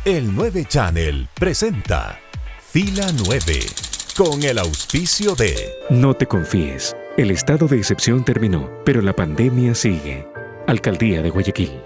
El 9 Channel presenta Fila 9 con el auspicio de... No te confíes. El estado de excepción terminó, pero la pandemia sigue. Alcaldía de Guayaquil.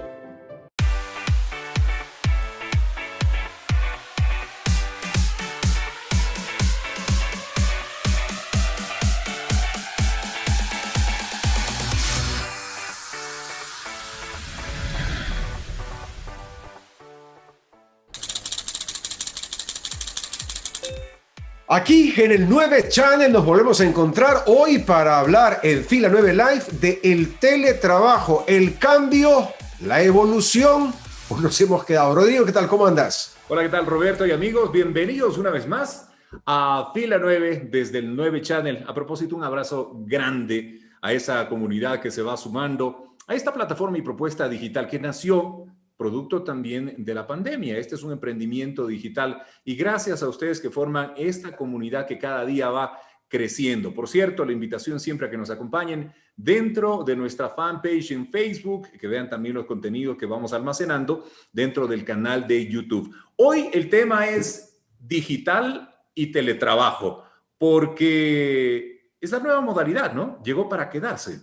Aquí en el 9 Channel nos volvemos a encontrar hoy para hablar en Fila 9 Live de el teletrabajo, el cambio, la evolución. Pues nos hemos quedado. Rodrigo, ¿qué tal? ¿Cómo andas? Hola, ¿qué tal, Roberto y amigos? Bienvenidos una vez más a Fila 9 desde el 9 Channel. A propósito, un abrazo grande a esa comunidad que se va sumando a esta plataforma y propuesta digital que nació producto también de la pandemia. Este es un emprendimiento digital y gracias a ustedes que forman esta comunidad que cada día va creciendo. Por cierto, la invitación siempre a que nos acompañen dentro de nuestra fanpage en Facebook, que vean también los contenidos que vamos almacenando dentro del canal de YouTube. Hoy el tema es digital y teletrabajo, porque es la nueva modalidad, ¿no? Llegó para quedarse.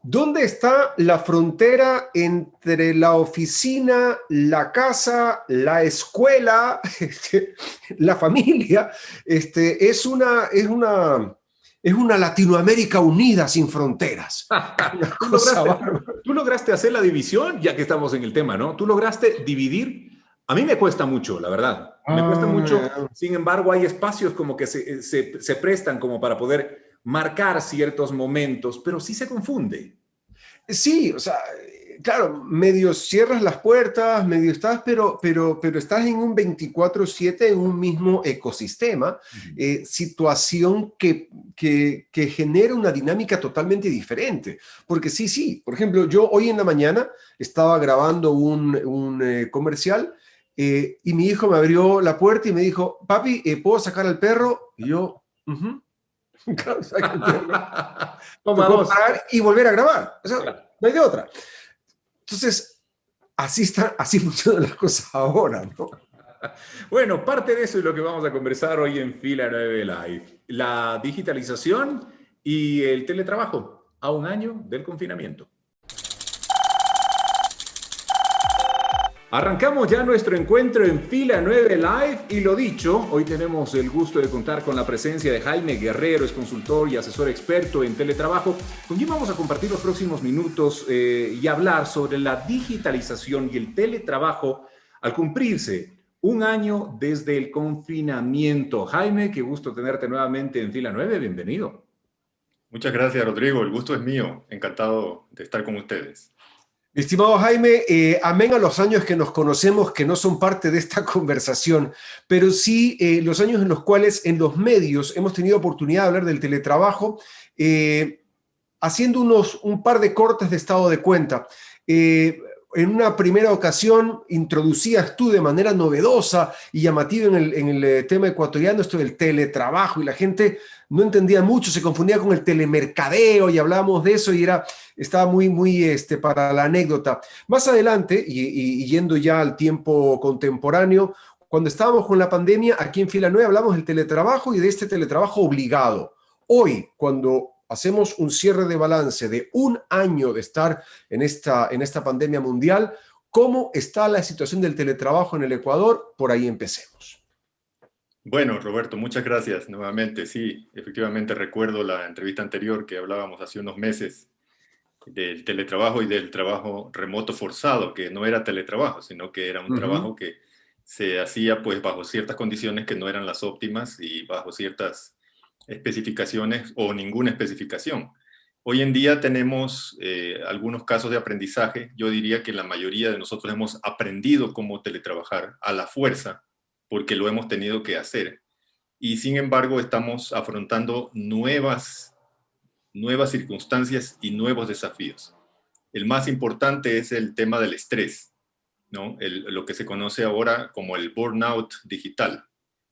¿Dónde está la frontera entre la oficina, la casa, la escuela, la familia? Es una Latinoamérica unida sin fronteras. Tú lograste hacer la división, ya que estamos en el tema, ¿no? Tú lograste dividir. A mí me cuesta mucho, la verdad. Me cuesta mucho. Sin embargo, hay espacios como que se prestan como para poder marcar ciertos momentos, pero sí se confunde. Sí, o sea, claro, medio cierras las puertas, medio estás, pero estás en un 24/7 en un mismo ecosistema, situación que genera una dinámica totalmente diferente. Porque sí, por ejemplo, yo hoy en la mañana estaba grabando un comercial y mi hijo me abrió la puerta y me dijo, papi, ¿puedo sacar al perro? Y yo, claro, saca el perro. Tocó parar y volver a grabar. O sea, claro. No hay de otra. Entonces, así funcionan las cosas ahora, ¿no? Bueno, parte de eso es lo que vamos a conversar hoy en Fila 9 Live. La digitalización y el teletrabajo a un año del confinamiento. Arrancamos ya nuestro encuentro en Fila 9 Live y lo dicho, hoy tenemos el gusto de contar con la presencia de Jaime Guerrero, es consultor y asesor experto en teletrabajo, con quien vamos a compartir los próximos minutos y hablar sobre la digitalización y el teletrabajo al cumplirse un año desde el confinamiento. Jaime, qué gusto tenerte nuevamente en Fila 9, bienvenido. Muchas gracias, Rodrigo, el gusto es mío, encantado de estar con ustedes. Estimado Jaime, amén a los años que nos conocemos, que no son parte de esta conversación, pero sí los años en los cuales en los medios hemos tenido oportunidad de hablar del teletrabajo, haciendo un par de cortes de estado de cuenta. En una primera ocasión introducías tú de manera novedosa y llamativa en el tema ecuatoriano esto del teletrabajo y la gente no entendía mucho, se confundía con el telemercadeo y hablábamos de eso y estaba muy para la anécdota. Más adelante, y yendo ya al tiempo contemporáneo, cuando estábamos con la pandemia, aquí en Fila 9 hablamos del teletrabajo y de este teletrabajo obligado. Hoy, cuando hacemos un cierre de balance de un año de estar en esta pandemia mundial, ¿cómo está la situación del teletrabajo en el Ecuador? Por ahí empecemos. Bueno, Roberto, muchas gracias nuevamente. Sí, efectivamente recuerdo la entrevista anterior que hablábamos hace unos meses del teletrabajo y del trabajo remoto forzado, que no era teletrabajo, sino que era un trabajo que se hacía pues bajo ciertas condiciones que no eran las óptimas y bajo ciertas especificaciones o ninguna especificación. Hoy en día tenemos algunos casos de aprendizaje. Yo diría que la mayoría de nosotros hemos aprendido cómo teletrabajar a la fuerza, porque lo hemos tenido que hacer. Y sin embargo, estamos afrontando nuevas circunstancias y nuevos desafíos. El más importante es el tema del estrés, ¿no? Lo que se conoce ahora como el burnout digital,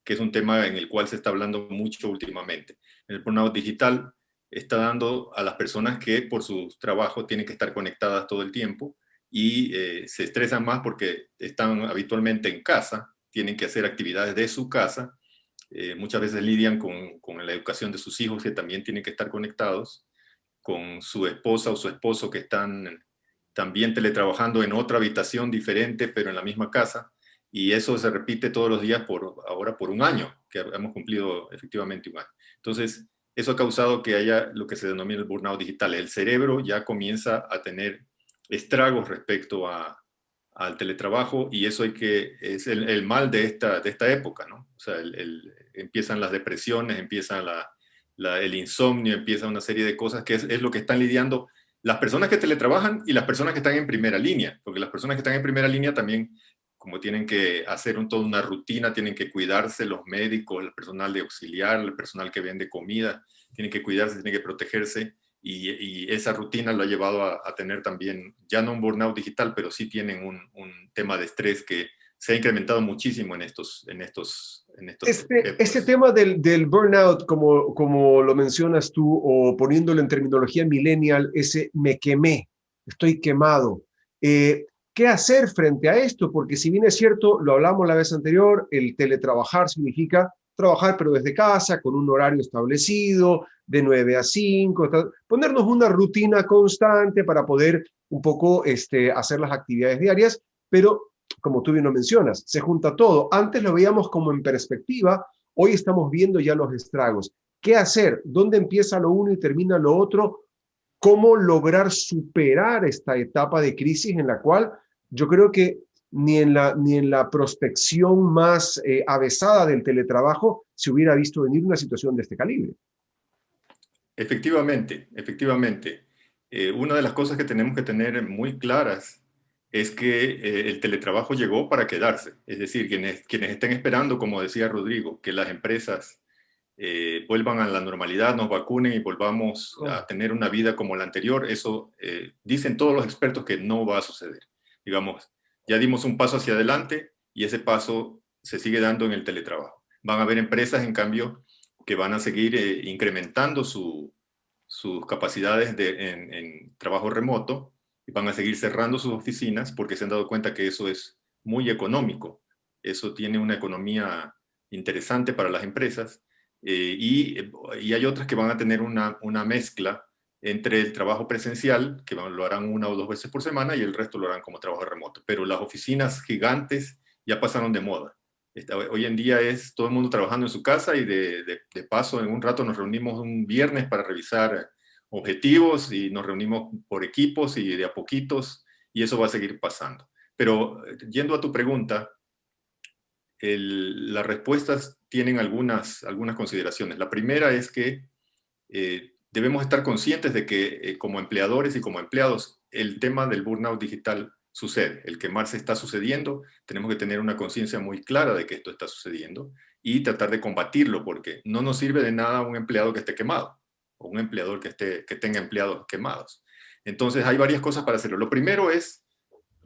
que es un tema en el cual se está hablando mucho últimamente. El burnout digital está dando a las personas que por su trabajo tienen que estar conectadas todo el tiempo y se estresan más porque están habitualmente en casa, tienen que hacer actividades de su casa, muchas veces lidian con la educación de sus hijos que también tienen que estar conectados, con su esposa o su esposo que están también teletrabajando en otra habitación diferente, pero en la misma casa, y eso se repite todos los días ahora por un año, que hemos cumplido efectivamente un año. Entonces, eso ha causado que haya lo que se denomina el burnout digital. El cerebro ya comienza a tener estragos respecto al teletrabajo, y eso es el mal de esta época, ¿no? O sea, empiezan las depresiones, empieza el insomnio, empieza una serie de cosas que es lo que están lidiando las personas que teletrabajan y las personas que están en primera línea, porque las personas que están en primera línea también, como tienen que hacer toda una rutina, tienen que cuidarse, los médicos, el personal de auxiliar, el personal que vende comida, tienen que cuidarse, tienen que protegerse, y esa rutina lo ha llevado a tener también, ya no un burnout digital, pero sí tienen un tema de estrés que se ha incrementado muchísimo en estos Este tema del burnout, como lo mencionas tú, o poniéndolo en terminología millennial, ese me quemé, estoy quemado. ¿Qué hacer frente a esto? Porque si bien es cierto, lo hablamos la vez anterior, el teletrabajar significa trabajar pero desde casa, con un horario establecido, de 9 a 5, ponernos una rutina constante para poder un poco hacer las actividades diarias, pero como tú bien lo mencionas, se junta todo. Antes lo veíamos como en perspectiva, hoy estamos viendo ya los estragos. ¿Qué hacer? ¿Dónde empieza lo uno y termina lo otro? ¿Cómo lograr superar esta etapa de crisis en la cual yo creo que ni en la prospección más avesada del teletrabajo se hubiera visto venir una situación de este calibre? Efectivamente, efectivamente. Una de las cosas que tenemos que tener muy claras es que el teletrabajo llegó para quedarse. Es decir, quienes estén esperando, como decía Rodrigo, que las empresas vuelvan a la normalidad, nos vacunen y volvamos a tener una vida como la anterior, eso dicen todos los expertos que no va a suceder. Digamos, ya dimos un paso hacia adelante y ese paso se sigue dando en el teletrabajo. Van a haber empresas, en cambio, que van a seguir incrementando sus capacidades en trabajo remoto, y van a seguir cerrando sus oficinas porque se han dado cuenta que eso es muy económico. Eso tiene una economía interesante para las empresas, y hay otras que van a tener una mezcla entre el trabajo presencial, que lo harán 1 o 2 veces por semana, y el resto lo harán como trabajo remoto. Pero las oficinas gigantes ya pasaron de moda. Hoy en día es todo el mundo trabajando en su casa, y de paso en un rato nos reunimos un viernes para revisar objetivos, y nos reunimos por equipos y de a poquitos, y eso va a seguir pasando. Pero yendo a tu pregunta, las respuestas tienen algunas consideraciones. La primera es que debemos estar conscientes de que como empleadores y como empleados, el tema del burnout digital sucede. El quemarse está sucediendo. Tenemos que tener una conciencia muy clara de que esto está sucediendo y tratar de combatirlo, porque no nos sirve de nada un empleado que esté quemado o un empleador que tenga empleados quemados. Entonces hay varias cosas para hacerlo. Lo primero es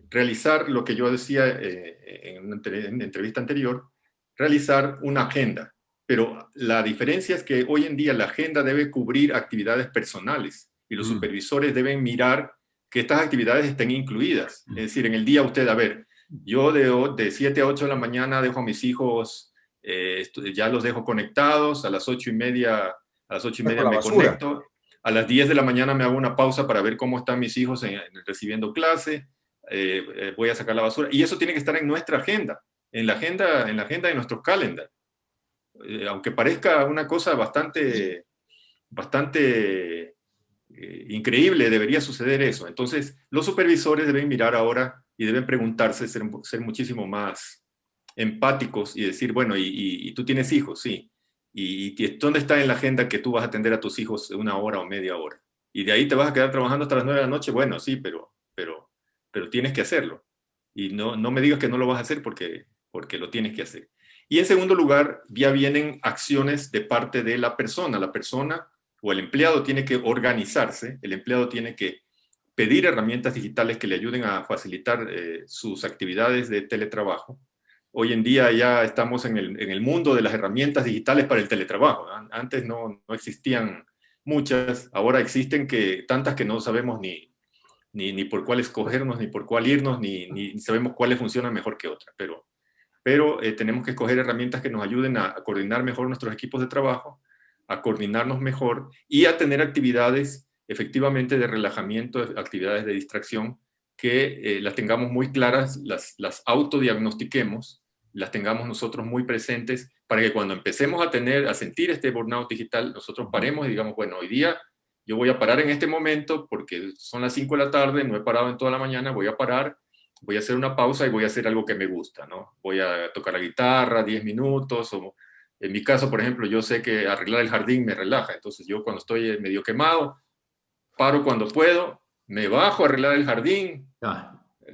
realizar lo que yo decía en una entrevista anterior, realizar una agenda. Pero la diferencia es que hoy en día la agenda debe cubrir actividades personales, y los supervisores deben mirar que estas actividades estén incluidas. Es decir, en el día usted, a ver, yo de 7 a 8 de la mañana dejo a mis hijos, ya los dejo conectados, a las 8:30, me conecto, a las 10 de la mañana me hago una pausa para ver cómo están mis hijos recibiendo clase, voy a sacar la basura, y eso tiene que estar en nuestra agenda, en la agenda de nuestros calendar. Aunque parezca una cosa bastante increíble, debería suceder eso. Entonces, los supervisores deben mirar ahora y deben preguntarse, ser muchísimo más empáticos y decir, bueno, ¿y tú tienes hijos? Sí. ¿Y dónde está en la agenda que tú vas a atender a tus hijos 1 hora o media hora? Y de ahí te vas a quedar trabajando hasta las 9 de la noche. Bueno, sí, pero tienes que hacerlo. Y no me digas que no lo vas a hacer porque lo tienes que hacer. Y en segundo lugar, ya vienen acciones de parte de la persona. La persona o el empleado tiene que organizarse, el empleado tiene que pedir herramientas digitales que le ayuden a facilitar sus actividades de teletrabajo. Hoy en día ya estamos en el mundo de las herramientas digitales para el teletrabajo. Antes no existían muchas, ahora existen tantas que no sabemos ni ni por cuál escogernos, ni por cuál irnos, ni sabemos cuáles funcionan mejor que otras, pero tenemos que escoger herramientas que nos ayuden a coordinar mejor nuestros equipos de trabajo, a coordinarnos mejor y a tener actividades efectivamente de relajamiento, actividades de distracción, que las tengamos muy claras, las autodiagnostiquemos, las tengamos nosotros muy presentes, para que cuando empecemos a sentir este burnout digital, nosotros paremos y digamos, bueno, hoy día yo voy a parar en este momento porque son las 5 de la tarde, no he parado en toda la mañana, voy a parar, voy a hacer una pausa y voy a hacer algo que me gusta, ¿no? Voy a tocar la guitarra 10 minutos, o en mi caso, por ejemplo, yo sé que arreglar el jardín me relaja, entonces yo cuando estoy medio quemado, paro cuando puedo, me bajo a arreglar el jardín,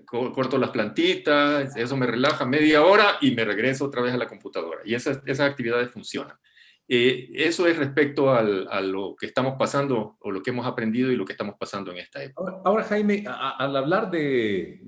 corto las plantitas, eso me relaja media hora y me regreso otra vez a la computadora. Y esas actividades funcionan. Eso es respecto a lo que estamos pasando, o lo que hemos aprendido y lo que estamos pasando en esta época. Ahora, Jaime, al hablar de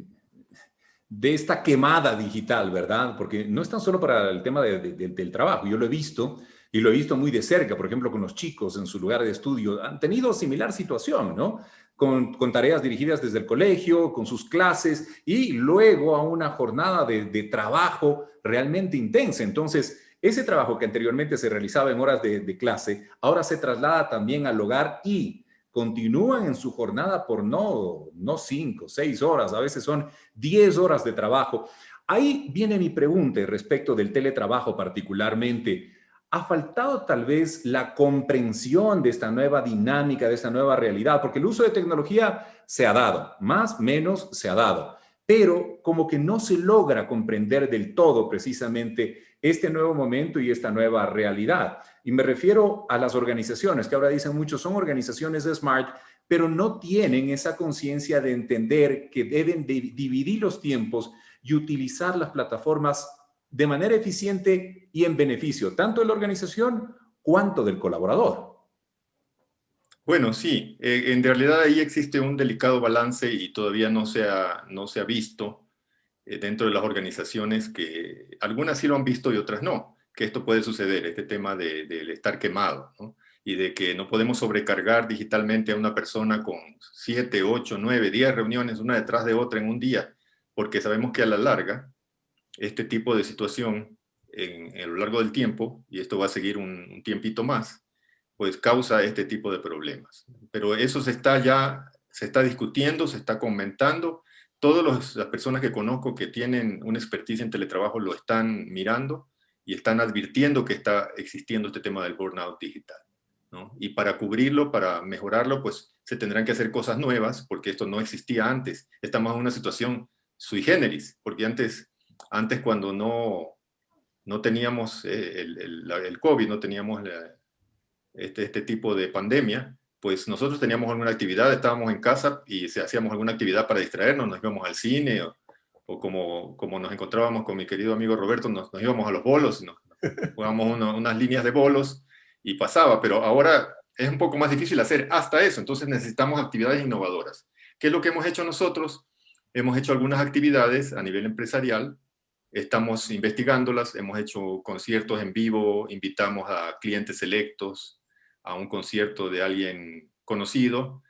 esta quemada digital, ¿verdad? Porque no es tan solo para el tema del trabajo. Yo lo he visto, y lo he visto muy de cerca, por ejemplo, con los chicos en su lugar de estudio. Han tenido similar situación, ¿no? Con tareas dirigidas desde el colegio, con sus clases, y luego a una jornada de trabajo realmente intensa. Entonces, ese trabajo que anteriormente se realizaba en horas de clase, ahora se traslada también al hogar y continúan en su jornada por no 5, 6 horas, a veces son 10 horas de trabajo. Ahí viene mi pregunta respecto del teletrabajo particularmente. ¿Ha faltado tal vez la comprensión de esta nueva dinámica, de esta nueva realidad? Porque el uso de tecnología se ha dado, más, menos se ha dado, pero como que no se logra comprender del todo precisamente este nuevo momento y esta nueva realidad. Y me refiero a las organizaciones, que ahora dicen muchos son organizaciones smart, pero no tienen esa conciencia de entender que deben dividir los tiempos y utilizar las plataformas de manera eficiente y en beneficio tanto de la organización cuanto del colaborador. Bueno, sí, en realidad ahí existe un delicado balance y todavía no se ha visto dentro de las organizaciones, que algunas sí lo han visto y otras no, que esto puede suceder, este tema del estar quemado, ¿no? Y de que no podemos sobrecargar digitalmente a una persona con 7, 8, 9, 10 reuniones, una detrás de otra en un día, porque sabemos que a la larga, este tipo de situación a lo largo del tiempo, y esto va a seguir un tiempito más, pues causa este tipo de problemas. Pero eso se está discutiendo, se está comentando. Todas las personas que conozco que tienen una expertise en teletrabajo lo están mirando y están advirtiendo que está existiendo este tema del burnout digital, ¿no? Y para cubrirlo, para mejorarlo, pues se tendrán que hacer cosas nuevas, porque esto no existía antes. Estamos en una situación sui generis, porque antes cuando no teníamos el COVID, no teníamos este tipo de pandemia, pues nosotros teníamos alguna actividad, estábamos en casa y hacíamos alguna actividad para distraernos, nos íbamos al cine o como nos encontrábamos con mi querido amigo Roberto, nos íbamos a los bolos, nos jugábamos unas líneas de bolos y pasaba, pero ahora es un poco más difícil hacer hasta eso, entonces necesitamos actividades innovadoras. ¿Qué es lo que hemos hecho nosotros? Hemos hecho algunas actividades a nivel empresarial, estamos investigándolas, hemos hecho conciertos en vivo, invitamos a clientes selectos a un concierto de alguien conocido,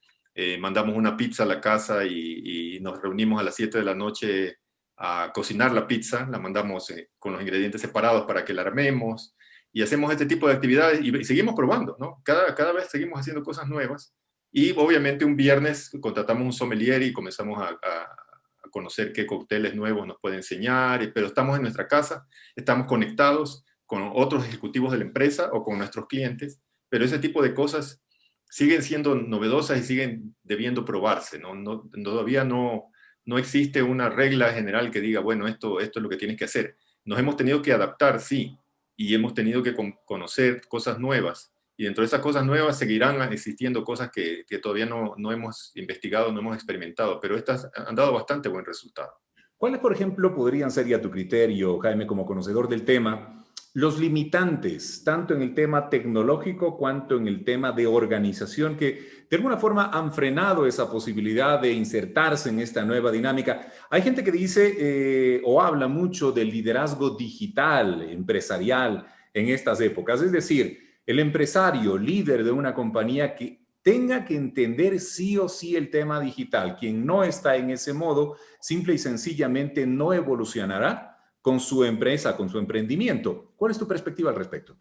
mandamos una pizza a la casa y nos reunimos a las 7 de la noche a cocinar la pizza, la mandamos con los ingredientes separados para que la armemos, y hacemos este tipo de actividades y seguimos probando, ¿no? Cada vez seguimos haciendo cosas nuevas, y obviamente un viernes contratamos un sommelier y comenzamos a conocer qué cócteles nuevos nos puede enseñar, pero estamos en nuestra casa, estamos conectados con otros ejecutivos de la empresa o con nuestros clientes, pero ese tipo de cosas siguen siendo novedosas y siguen debiendo probarse, ¿no? Todavía no existe una regla general que diga, bueno, esto es lo que tienes que hacer. Nos hemos tenido que adaptar, sí, y hemos tenido que conocer cosas nuevas, y dentro de esas cosas nuevas seguirán existiendo cosas que todavía no hemos investigado, no hemos experimentado, pero estas han dado bastante buen resultado. ¿Cuáles, por ejemplo, podrían ser, y a tu criterio, Jaime, como conocedor del tema, los limitantes, tanto en el tema tecnológico cuanto en el tema de organización, que de alguna forma han frenado esa posibilidad de insertarse en esta nueva dinámica? Hay gente que dice o habla mucho del liderazgo digital, empresarial, en estas épocas. Es decir, el empresario, líder de una compañía que tenga que entender sí o sí el tema digital. Quien no está en ese modo, simple y sencillamente no evolucionará con su empresa, con su emprendimiento. ¿Cuál es tu perspectiva al respecto?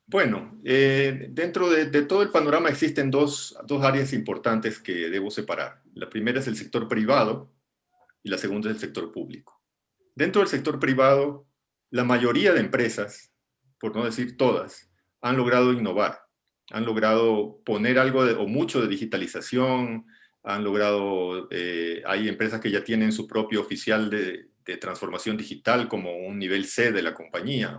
Bueno, dentro de todo el panorama existen dos áreas importantes que debo separar. La primera es el sector privado y la segunda es el sector público. Dentro del sector privado, la mayoría de empresas, por no decir todas, han logrado innovar, han logrado poner algo o mucho de digitalización, han logrado, hay empresas que ya tienen su propio oficial de transformación digital como un nivel C de la compañía,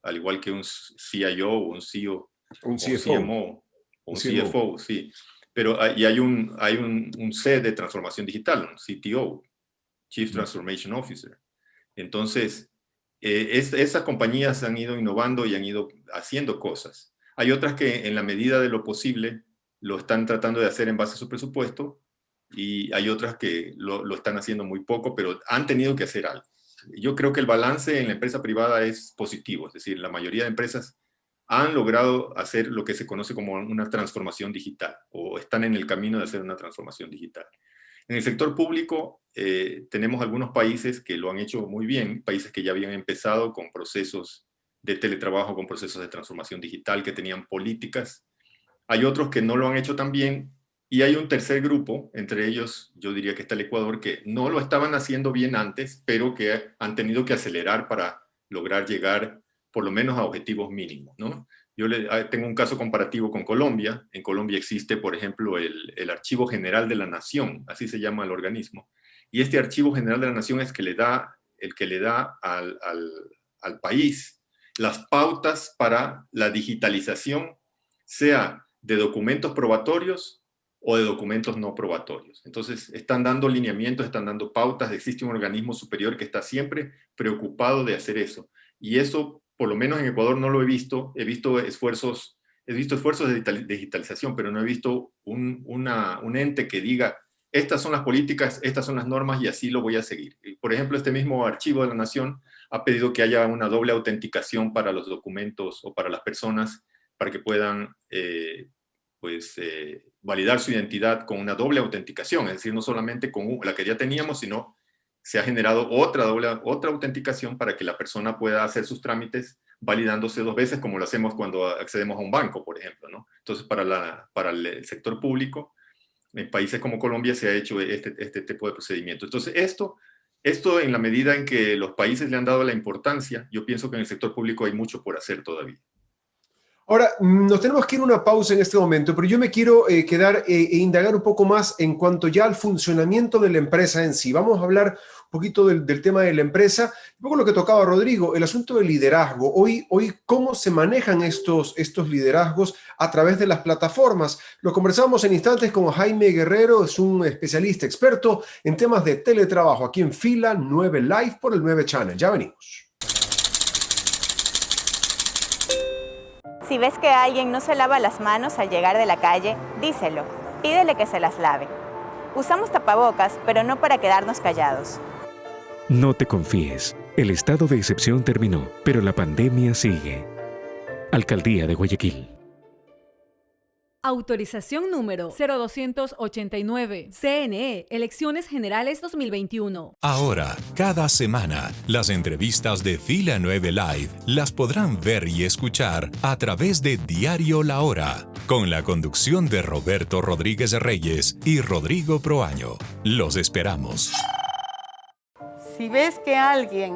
al igual que un CIO o un CEO, Un CFO. un CMO, o un CFO, sí. Pero hay un C de transformación digital, un CTO, Chief Transformation Officer. Entonces, esas compañías han ido innovando y han ido haciendo cosas. Hay otras que en la medida de lo posible lo están tratando de hacer en base a su presupuesto y hay otras que lo están haciendo muy poco, pero han tenido que hacer algo. Yo creo que el balance en la empresa privada es positivo, es decir, la mayoría de empresas han logrado hacer lo que se conoce como una transformación digital o están en el camino de hacer una transformación digital. En el sector público tenemos algunos países que lo han hecho muy bien, países que ya habían empezado con procesos de teletrabajo, con procesos de transformación digital, que tenían políticas. Hay otros que no lo han hecho tan bien y hay un tercer grupo, entre ellos yo diría que está el Ecuador, que no lo estaban haciendo bien antes, pero que han tenido que acelerar para lograr llegar por lo menos a objetivos mínimos, ¿no? Yo tengo un caso comparativo con Colombia. En Colombia existe, por ejemplo, el Archivo General de la Nación, así se llama el organismo. Y este Archivo General de la Nación es el que le da al país las pautas para la digitalización, sea de documentos probatorios o de documentos no probatorios. Entonces, están dando lineamientos, están dando pautas. Existe un organismo superior que está siempre preocupado de hacer eso. Y eso, por lo menos en Ecuador no lo he visto. He visto esfuerzos de digitalización, pero no he visto un ente que diga, estas son las políticas, estas son las normas y así lo voy a seguir. Por ejemplo, este mismo Archivo de la Nación ha pedido que haya una doble autenticación para los documentos o para las personas para que puedan validar su identidad con una doble autenticación, es decir, no solamente con la que ya teníamos, sino se ha generado otra autenticación para que la persona pueda hacer sus trámites validándose 2 veces, como lo hacemos cuando accedemos a un banco, por ejemplo, ¿no? Entonces, para el sector público, en países como Colombia se ha hecho este tipo de procedimiento. Entonces, esto en la medida en que los países le han dado la importancia, yo pienso que en el sector público hay mucho por hacer todavía. Ahora, nos tenemos que ir a una pausa en este momento, pero yo me quiero quedar e indagar un poco más en cuanto ya al funcionamiento de la empresa en sí. Vamos a hablar un poquito del tema de la empresa, un poco lo que tocaba Rodrigo, el asunto del liderazgo. Hoy ¿cómo se manejan estos liderazgos a través de las plataformas? Lo conversamos en instantes con Jaime Guerrero, es un especialista experto en temas de teletrabajo aquí en Fila 9 Live por el 9 Channel. Ya venimos. Si ves que alguien no se lava las manos al llegar de la calle, díselo. Pídele que se las lave. Usamos tapabocas, pero no para quedarnos callados. No te confíes. El estado de excepción terminó, pero la pandemia sigue. Alcaldía de Guayaquil. Autorización número 0289. CNE, Elecciones Generales 2021. Ahora, cada semana, las entrevistas de Fila 9 Live las podrán ver y escuchar a través de Diario La Hora, con la conducción de Roberto Rodríguez Reyes y Rodrigo Proaño. Los esperamos. Si ves que alguien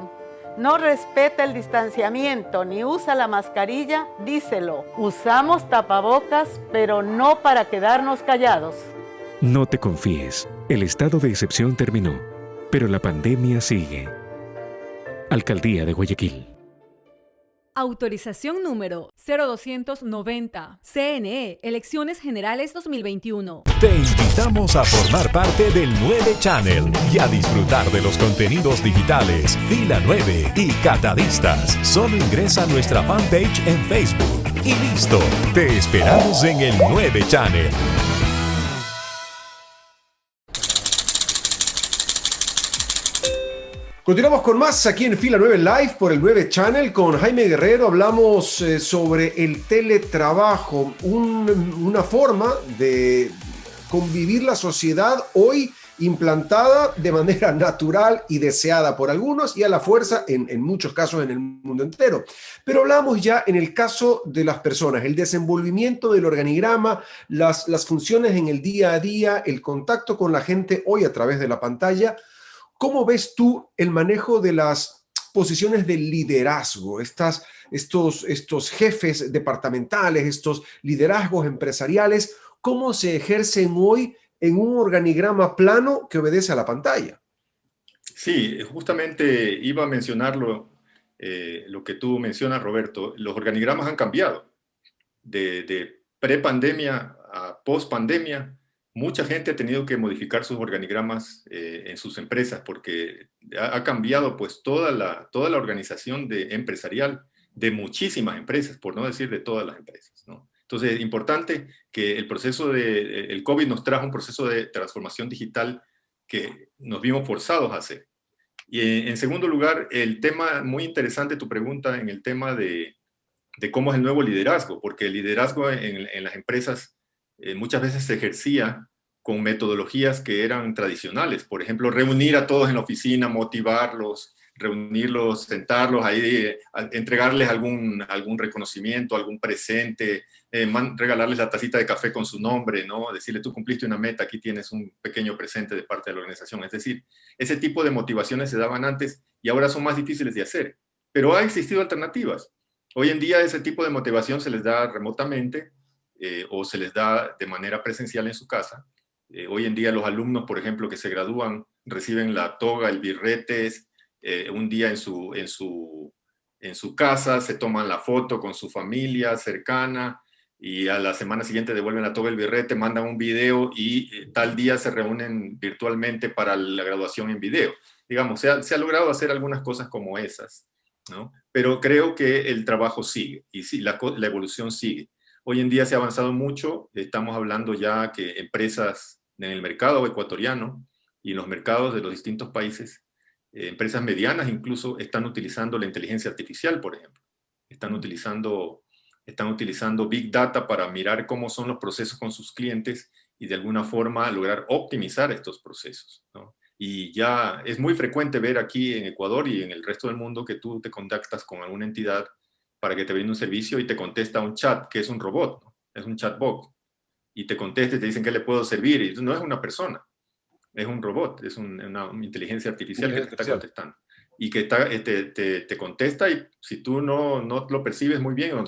no respeta el distanciamiento ni usa la mascarilla, díselo. Usamos tapabocas, pero no para quedarnos callados. No te confíes. El estado de excepción terminó, pero la pandemia sigue. Alcaldía de Guayaquil. Autorización número 0290. CNE, Elecciones Generales 2021. Te invitamos a formar parte del 9 Channel y a disfrutar de los contenidos digitales Fila 9 y Catadistas. Solo ingresa a nuestra fanpage en Facebook y listo. Te esperamos en el 9 Channel. Continuamos con más aquí en Fila 9 Live por el 9 Channel con Jaime Guerrero. Hablamos sobre el teletrabajo, una forma de convivir la sociedad hoy implantada de manera natural y deseada por algunos y a la fuerza en muchos casos en el mundo entero. Pero hablamos ya en el caso de las personas, el desenvolvimiento del organigrama, las funciones en el día a día, el contacto con la gente hoy a través de la pantalla. ¿Cómo ves tú el manejo de las posiciones de liderazgo, estos jefes departamentales, estos liderazgos empresariales? ¿Cómo se ejercen hoy en un organigrama plano que obedece a la pantalla? Sí, justamente iba a mencionarlo, lo que tú mencionas, Roberto. Los organigramas han cambiado de pre-pandemia a post-pandemia. Mucha gente ha tenido que modificar sus organigramas en sus empresas porque ha cambiado pues toda la organización empresarial de muchísimas empresas, por no decir de todas las empresas, ¿no? Entonces, es importante que el COVID nos trajo un proceso de transformación digital que nos vimos forzados a hacer. Y en segundo lugar, el tema muy interesante, tu pregunta en el tema de cómo es el nuevo liderazgo, porque el liderazgo en las empresas muchas veces se ejercía con metodologías que eran tradicionales. Por ejemplo, reunir a todos en la oficina, motivarlos, reunirlos, sentarlos ahí, entregarles algún reconocimiento, algún presente, regalarles la tacita de café con su nombre, ¿no? Decirle, tú cumpliste una meta, aquí tienes un pequeño presente de parte de la organización. Es decir, ese tipo de motivaciones se daban antes y ahora son más difíciles de hacer. Pero ha existido alternativas. Hoy en día ese tipo de motivación se les da remotamente o se les da de manera presencial en su casa. Hoy en día los alumnos, por ejemplo, que se gradúan, reciben la toga, el birrete, un día en su casa, se toman la foto con su familia cercana y a la semana siguiente devuelven la toga, el birrete, mandan un video y tal día se reúnen virtualmente para la graduación en video. Digamos, se ha logrado hacer algunas cosas como esas, ¿no? Pero creo que el trabajo sigue y sí, la evolución sigue. Hoy en día se ha avanzado mucho, estamos hablando ya que empresas en el mercado ecuatoriano y en los mercados de los distintos países, empresas medianas incluso están utilizando la inteligencia artificial, por ejemplo. Están utilizando Big Data para mirar cómo son los procesos con sus clientes y de alguna forma lograr optimizar estos procesos, ¿no? Y ya es muy frecuente ver aquí en Ecuador y en el resto del mundo que tú te contactas con alguna entidad para que te brinde un servicio y te contesta un chat, que es un robot, ¿no? Es un chatbot. Y te contesta y te dicen qué le puedo servir. Y no es una persona, es un robot, es una inteligencia artificial que te está contestando. Y que te contesta y si tú no lo percibes muy bien o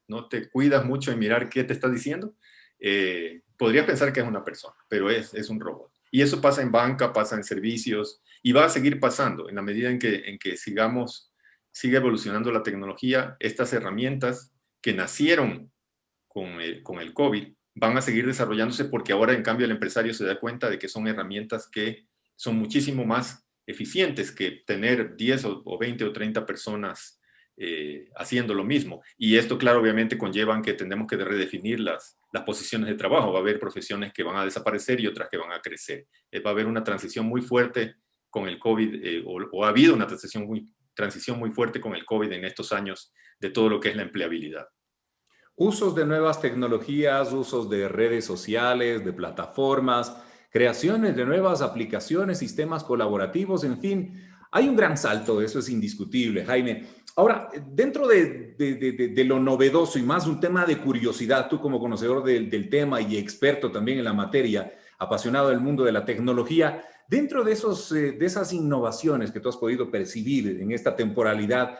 no te cuidas mucho en mirar qué te está diciendo, podrías pensar que es una persona, pero es un robot. Y eso pasa en banca, pasa en servicios y va a seguir pasando en la medida en que sigue evolucionando la tecnología. Estas herramientas que nacieron con el COVID van a seguir desarrollándose porque ahora en cambio el empresario se da cuenta de que son herramientas que son muchísimo más eficientes que tener 10 o 20 o 30 personas haciendo lo mismo. Y esto, claro, obviamente conllevan que tenemos que redefinir las posiciones de trabajo. Va a haber profesiones que van a desaparecer y otras que van a crecer. Va a haber una transición muy fuerte con el COVID, o ha habido una transición muy fuerte con el COVID en estos años de todo lo que es la empleabilidad. Usos de nuevas tecnologías, usos de redes sociales, de plataformas, creaciones de nuevas aplicaciones, sistemas colaborativos, en fin, hay un gran salto, eso es indiscutible, Jaime. Ahora, dentro de lo novedoso y más un tema de curiosidad, tú como conocedor del tema y experto también en la materia, apasionado del mundo de la tecnología, dentro de esas innovaciones que tú has podido percibir en esta temporalidad,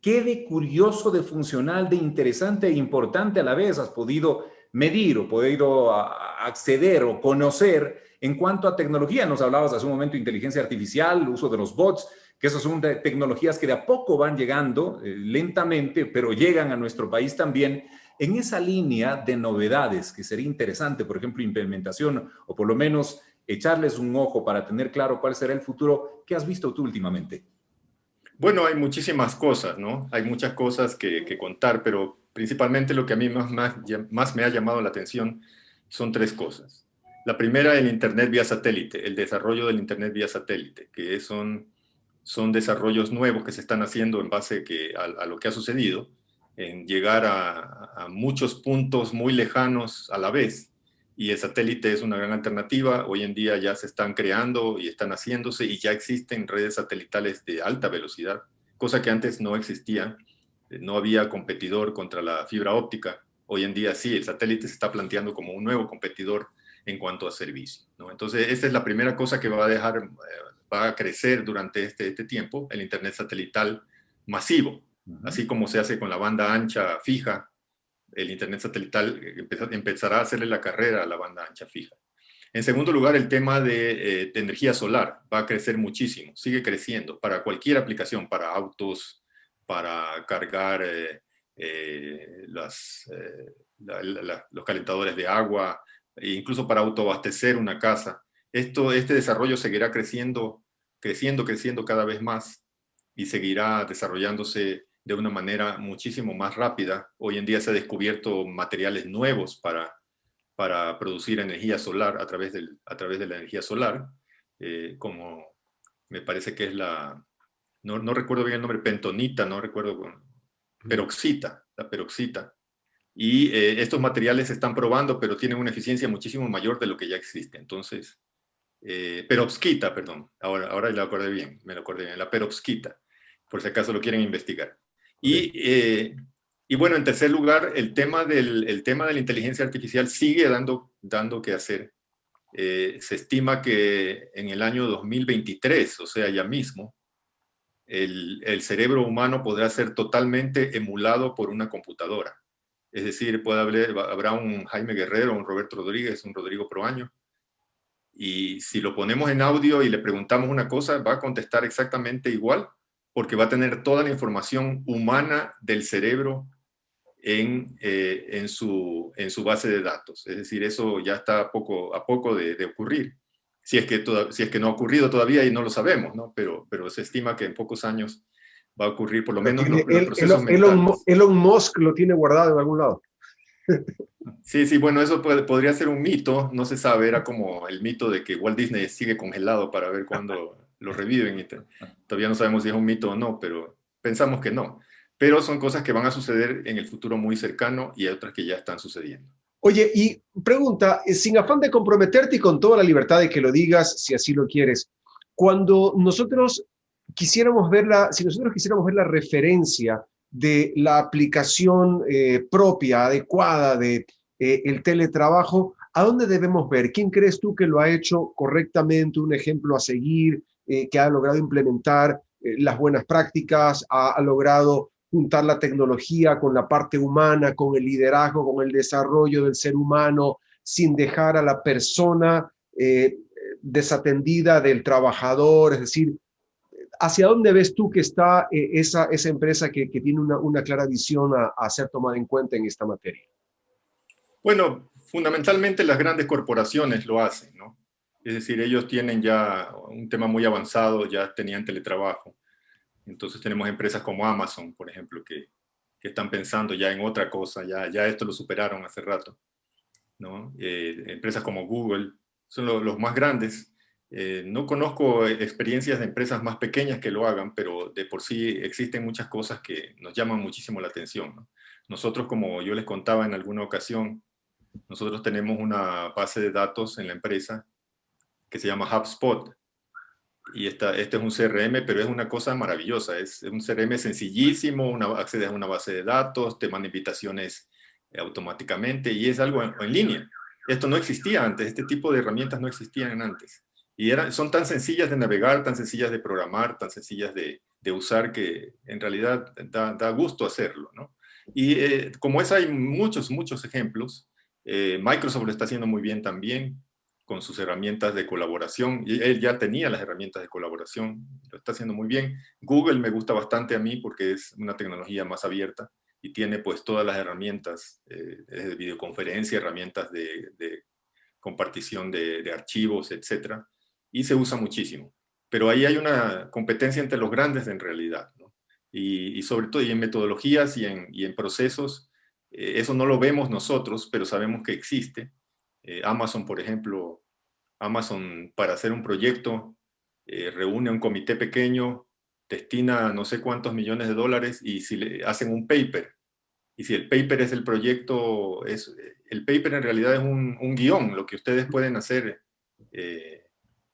¿qué de curioso, de funcional, de interesante e importante a la vez has podido medir o podido acceder o conocer en cuanto a tecnología? Nos hablabas hace un momento de inteligencia artificial, el uso de los bots, que esas son tecnologías que de a poco van llegando lentamente, pero llegan a nuestro país también en esa línea de novedades que sería interesante, por ejemplo, implementación o por lo menos echarles un ojo para tener claro cuál será el futuro. ¿Qué has visto tú últimamente? Bueno, hay muchísimas cosas, ¿no? Hay muchas cosas que contar, pero principalmente lo que a mí más me ha llamado la atención son tres cosas. La primera, el Internet vía satélite, el desarrollo del Internet vía satélite, que son son desarrollos nuevos que se están haciendo en base a lo que ha sucedido, en llegar a muchos puntos muy lejanos a la vez, y el satélite es una gran alternativa. Hoy en día ya se están creando y están haciéndose, y ya existen redes satelitales de alta velocidad, cosa que antes no existía. No había competidor contra la fibra óptica. Hoy en día sí, el satélite se está planteando como un nuevo competidor en cuanto a servicio, ¿no? Entonces, esta es la primera cosa que va a crecer durante este tiempo, el Internet satelital masivo. Así como se hace con la banda ancha fija, el Internet satelital empezará a hacerle la carrera a la banda ancha fija. En segundo lugar, el tema de energía solar va a crecer muchísimo, sigue creciendo para cualquier aplicación, para autos, para cargar los calentadores de agua, e incluso para autoabastecer una casa. Este desarrollo seguirá creciendo cada vez más, y seguirá desarrollándose de una manera muchísimo más rápida. Hoy en día se han descubierto materiales nuevos para producir energía solar a través de la energía solar, como me parece que es no recuerdo bien el nombre, pentonita, no recuerdo, la peroxita. Y estos materiales se están probando, pero tienen una eficiencia muchísimo mayor de lo que ya existe. Entonces, perovskita, perdón, ahora me lo acordé bien, la perovskita, por si acaso lo quieren investigar. Y bueno, en tercer lugar, el tema de la inteligencia artificial sigue dando que hacer. Se estima que en el año 2023, o sea, ya mismo, el cerebro humano podrá ser totalmente emulado por una computadora. Es decir, habrá un Jaime Guerrero, un Roberto Rodríguez, un Rodrigo Proaño, y si lo ponemos en audio y le preguntamos una cosa, va a contestar exactamente igual, porque va a tener toda la información humana del cerebro en su base de datos. Es decir, eso ya está a poco de ocurrir. Si es que no ha ocurrido todavía y no lo sabemos, ¿no? Pero se estima que en pocos años va a ocurrir, por lo menos los procesos mentales. Elon Musk lo tiene guardado en algún lado. Sí, bueno, eso podría ser un mito, no se sabe, era como el mito de que Walt Disney sigue congelado para ver cuándo lo reviven. Todavía no sabemos si es un mito o no, pero pensamos que no. Pero son cosas que van a suceder en el futuro muy cercano, y hay otras que ya están sucediendo. Oye, y pregunta, sin afán de comprometerte y con toda la libertad de que lo digas, si así lo quieres, cuando nosotros quisiéramos ver la referencia de la aplicación propia, adecuada de el teletrabajo, ¿a dónde debemos ver? ¿Quién crees tú que lo ha hecho correctamente, un ejemplo a seguir, que ha logrado implementar las buenas prácticas, ha logrado juntar la tecnología con la parte humana, con el liderazgo, con el desarrollo del ser humano, sin dejar a la persona desatendida del trabajador? Es decir, ¿hacia dónde ves tú que está esa empresa que tiene una clara visión a ser tomada en cuenta en esta materia? Bueno, fundamentalmente las grandes corporaciones lo hacen, ¿no? Es decir, ellos tienen ya un tema muy avanzado, ya tenían teletrabajo. Entonces tenemos empresas como Amazon, por ejemplo, que están pensando ya en otra cosa, ya esto lo superaron hace rato, ¿no? Empresas como Google son los más grandes. No conozco experiencias de empresas más pequeñas que lo hagan, pero de por sí existen muchas cosas que nos llaman muchísimo la atención, ¿no? Nosotros, como yo les contaba en alguna ocasión, nosotros tenemos una base de datos en la empresa que se llama HubSpot. Y este es un CRM, pero es una cosa maravillosa. Es un CRM sencillísimo, accedes a una base de datos, te manda invitaciones automáticamente, y es algo en línea. Esto no existía antes, este tipo de herramientas no existían antes. Y son tan sencillas de navegar, tan sencillas de programar, tan sencillas de usar, que en realidad da gusto hacerlo, ¿no? Y como hay muchos ejemplos. Microsoft lo está haciendo muy bien también, con sus herramientas de colaboración. Y él ya tenía las herramientas de colaboración, lo está haciendo muy bien. Google me gusta bastante a mí porque es una tecnología más abierta y tiene pues todas las herramientas de videoconferencia, herramientas de compartición de archivos, etc. Y se usa muchísimo. Pero ahí hay una competencia entre los grandes en realidad, ¿no? Y sobre todo y en metodologías y en procesos, eso no lo vemos nosotros, pero sabemos que existe. Amazon, por ejemplo, para hacer un proyecto reúne un comité pequeño destina no sé cuántos millones de dólares y si le hacen un paper, y si el paper es el proyecto, el paper en realidad es un guión, lo que ustedes pueden hacer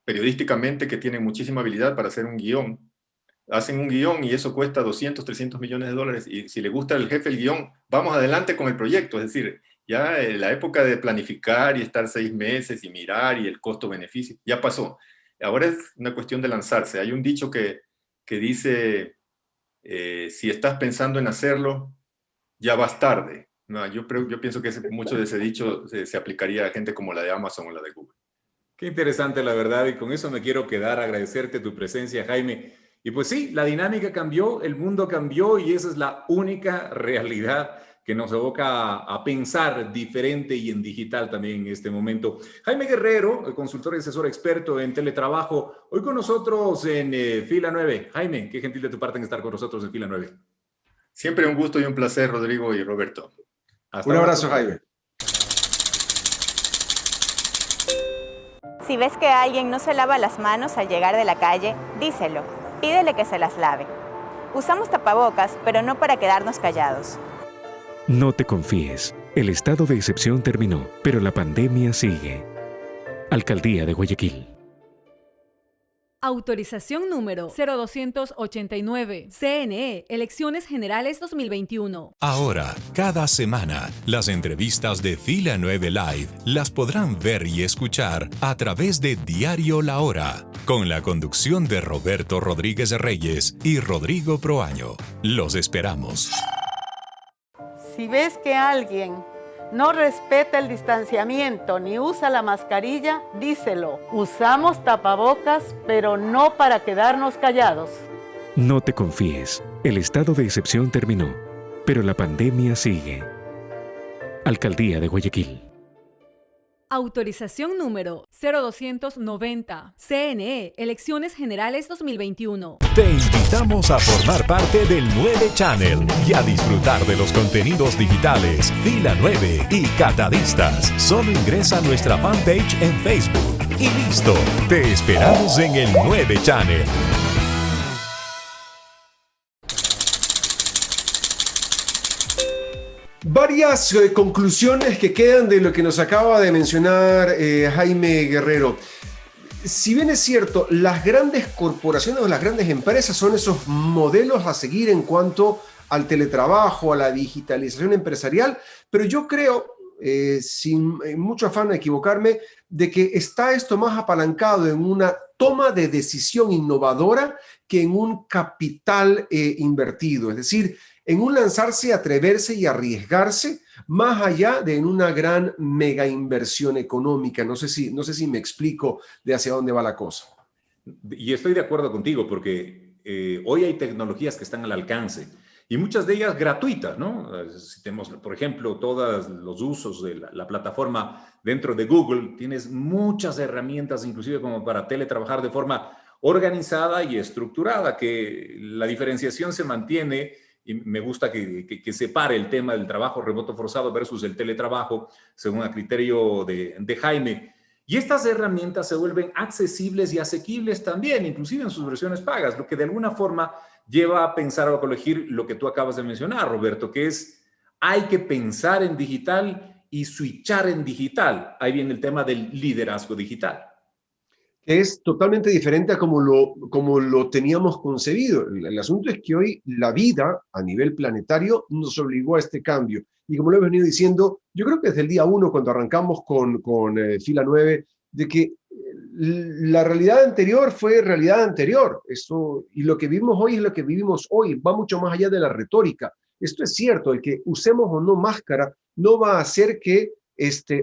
periodísticamente, que tienen muchísima habilidad para hacer un guión. Hacen un guión y eso cuesta 200, 300 millones de dólares, y si le gusta al jefe el guión, vamos adelante con el proyecto. Es decir, ya la época de planificar y estar 6 meses y mirar y el costo-beneficio, ya pasó. Ahora es una cuestión de lanzarse. Hay un dicho que dice, si estás pensando en hacerlo, ya vas tarde. No, yo pienso que mucho de ese dicho se aplicaría a gente como la de Amazon o la de Google. Qué interesante, la verdad, y con eso me quiero quedar, agradecerte tu presencia, Jaime. Y pues sí, la dinámica cambió, el mundo cambió y esa es la única realidad que nos evoca a pensar diferente y en digital también en este momento. Jaime Guerrero, consultor y asesor experto en teletrabajo, hoy con nosotros en Fila 9. Jaime, qué gentil de tu parte en estar con nosotros en Fila 9. Siempre un gusto y un placer, Rodrigo y Roberto. Un abrazo, Jaime. Si ves que alguien no se lava las manos al llegar de la calle, díselo. Pídele que se las lave. Usamos tapabocas, pero no para quedarnos callados. No te confíes. El estado de excepción terminó, pero la pandemia sigue. Alcaldía de Guayaquil. Autorización número 0289. CNE, Elecciones Generales 2021. Ahora, cada semana, las entrevistas de Fila 9 Live las podrán ver y escuchar a través de Diario La Hora, con la conducción de Roberto Rodríguez Reyes y Rodrigo Proaño. Los esperamos. Si ves que alguien no respeta el distanciamiento ni usa la mascarilla, díselo. Usamos tapabocas, pero no para quedarnos callados. No te confíes. El estado de excepción terminó, pero la pandemia sigue. Alcaldía de Guayaquil. Autorización número 0290. CNE, Elecciones Generales 2021. Te invitamos a formar parte del 9 Channel y a disfrutar de los contenidos digitales Fila 9 y Catadistas. Solo ingresa a nuestra fanpage en Facebook y listo. Te esperamos en el 9 Channel. Varias conclusiones que quedan de lo que nos acaba de mencionar Jaime Guerrero. Si bien es cierto, las grandes corporaciones o las grandes empresas son esos modelos a seguir en cuanto al teletrabajo, a la digitalización empresarial, pero yo creo, sin mucho afán de equivocarme, de que está esto más apalancado en una toma de decisión innovadora que en un capital invertido. Es decir, en un lanzarse, atreverse y arriesgarse, más allá de en una gran mega inversión económica. No sé si me explico de hacia dónde va la cosa. Y estoy de acuerdo contigo, porque hoy hay tecnologías que están al alcance y muchas de ellas gratuitas, ¿no? Si tenemos, por ejemplo, todos los usos de la plataforma dentro de Google, tienes muchas herramientas, inclusive como para teletrabajar de forma organizada y estructurada, que la diferenciación se mantiene. Y me gusta que separe el tema del trabajo remoto forzado versus el teletrabajo, según el criterio de Jaime. Y estas herramientas se vuelven accesibles y asequibles también, inclusive en sus versiones pagas, lo que de alguna forma lleva a pensar o a corregir lo que tú acabas de mencionar, Roberto, que es hay que pensar en digital y switchar en digital. Ahí viene el tema del liderazgo digital. Es totalmente diferente a como lo teníamos concebido. El asunto es que hoy la vida a nivel planetario nos obligó a este cambio. Y como lo he venido diciendo, yo creo que desde el día 1, cuando arrancamos con Fila 9, de que la realidad anterior fue realidad anterior. Y lo que vivimos hoy es lo que vivimos hoy. Va mucho más allá de la retórica. Esto es cierto, el que usemos o no máscara no va a hacer que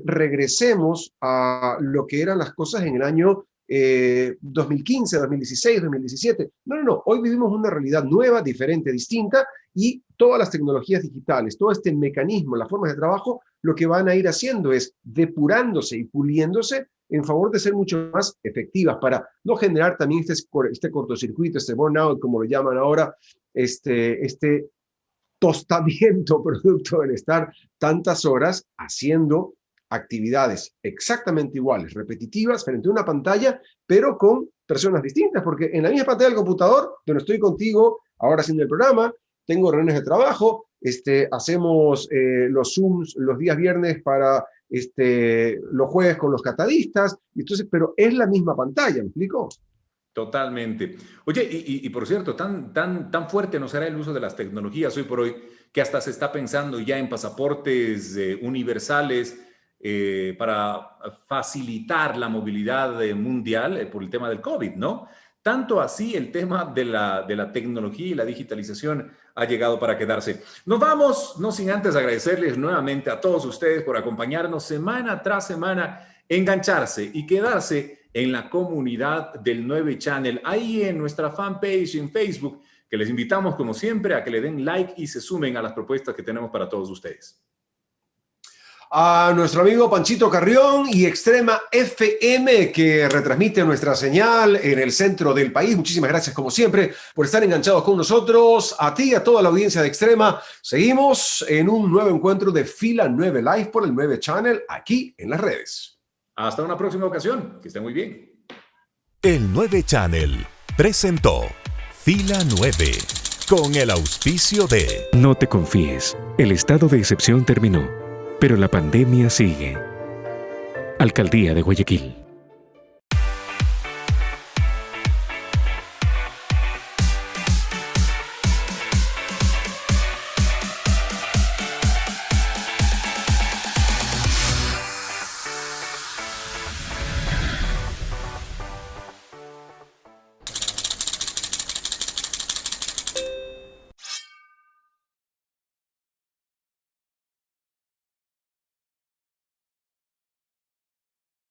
regresemos a lo que eran las cosas en el año 2015, 2016, 2017. No. Hoy vivimos una realidad nueva, diferente, distinta, y todas las tecnologías digitales, todo este mecanismo, las formas de trabajo, lo que van a ir haciendo es depurándose y puliéndose en favor de ser mucho más efectivas para no generar también este cortocircuito, este burnout, como lo llaman ahora, este tostamiento producto del estar tantas horas haciendo actividades exactamente iguales, repetitivas, frente a una pantalla, pero con personas distintas, porque en la misma pantalla del computador, donde estoy contigo ahora haciendo el programa, tengo reuniones de trabajo, hacemos los Zooms los días viernes para los jueves con los catadistas, entonces, pero es la misma pantalla, ¿me explico? Totalmente. Oye, y por cierto, tan fuerte no será el uso de las tecnologías hoy por hoy que hasta se está pensando ya en pasaportes universales para facilitar la movilidad mundial por el tema del COVID, ¿no? Tanto así el tema de la tecnología y la digitalización ha llegado para quedarse. Nos vamos, no sin antes agradecerles nuevamente a todos ustedes por acompañarnos semana tras semana, engancharse y quedarse en la comunidad del 9 Channel, ahí en nuestra fanpage en Facebook, que les invitamos como siempre a que le den like y se sumen a las propuestas que tenemos para todos ustedes. A nuestro amigo Panchito Carrión y Extrema FM, que retransmite nuestra señal en el centro del país. Muchísimas gracias, como siempre, por estar enganchados con nosotros. A ti y a toda la audiencia de Extrema. Seguimos en un nuevo encuentro de Fila 9 Live por el 9 Channel, aquí en las redes. Hasta una próxima ocasión. Que estén muy bien. El 9 Channel presentó Fila 9 con el auspicio de... No te confíes, el estado de excepción terminó, pero la pandemia sigue. Alcaldía de Guayaquil.